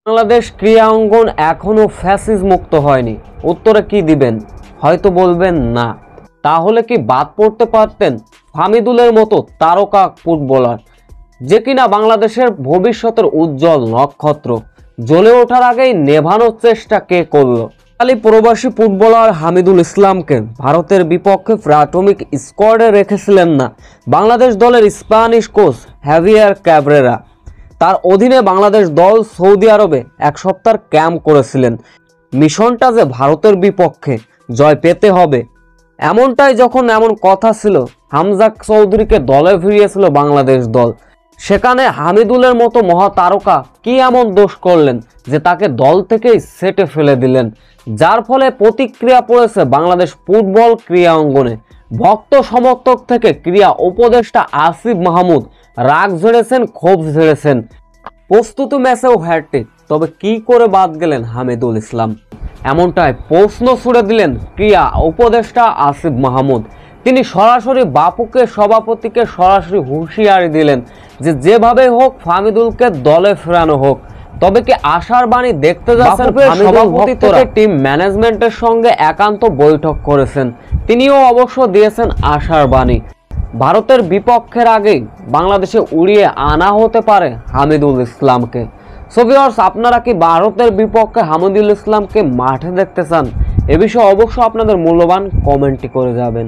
বাংলাদেশ ক্রীড়া অঙ্গন এখনো ফ্যাসিস মুক্ত হয়নি। উত্তরে কি দিবেন? হয়তো বলবেন না। তাহলে কি বাদ পড়তে পারতেন ফাহমিদুলের মতো তারকা ফুটবলার, যে কিনা বাংলাদেশের ভবিষ্যতের উজ্জ্বল নক্ষত্র? জ্বলে ওঠার আগেই নেভানোর চেষ্টা কে করলো? খালি প্রবাসী ফুটবলার হামিদুল ইসলামকে ভারতের বিপক্ষে প্রাথমিক স্কোয়াডে রেখেছিলেন না বাংলাদেশ দলের স্প্যানিশ কোচ হ্যাভিয়ার ক্যাব্রেরা। তার অধীনে বাংলাদেশ দল সৌদি আরবে এক সপ্তাহ ক্যাম্প করেছিলেন। মিশনটা যে ভারতের বিপক্ষে জয় পেতে হবে, এমন কথা ছিল, হামজা চৌধুরীকে দলে ফিরিয়েছিল বাংলাদেশ দল। সেখানে হামিদুলের মতো মহাতারকা কি এমন দোষ করলেন যে তাকে দল থেকেই সেটে ফেলে দিলেন, যার ফলে প্রতিক্রিয়া পড়েছে বাংলাদেশ ফুটবল ক্রীড়া অঙ্গনে। ভক্ত সমর্থক থেকে ক্রীড়া উপদেষ্টা আসিফ মাহমুদ রাগ ঝেড়েছেন, ক্ষোভ ঝেড়েছেন। প্রস্তুতি ম্যাচেও হ্যাটট্রিক, তবে কি করে বাদ গেলেন হামিদুল ইসলাম? এমনটাই প্রশ্ন ছুড়ে দিলেন ক্রীড়া উপদেষ্টা আসিফ মাহমুদ। তিনি সরাসরি বাপুকে সভাপতিকে সরাসরি হুঁশিয়ারি দিলেন যে যেভাবে হোক ফাহমিদুলকে দলে ফেরানো হোক। তবে কি আশার বাণী দেখতে যাচ্ছেন? সভাপতি থেকে টিম ম্যানেজমেন্টের সঙ্গে একান্ত বৈঠক করেছেন, তিনিও অবশ্য দিয়েছেন আশার বাণী। ভারতের বিপক্ষের আগেই বাংলাদেশে উড়িয়ে আনা হতে পারে হামিদুল ইসলামকে। সো ভিউয়ার্স, আপনারা কি ভারতের বিপক্ষে হামিদুল ইসলামকে মাঠে দেখতে চান? এ বিষয়ে অবশ্য আপনাদের মূল্যবান কমেন্টটি করে যাবেন।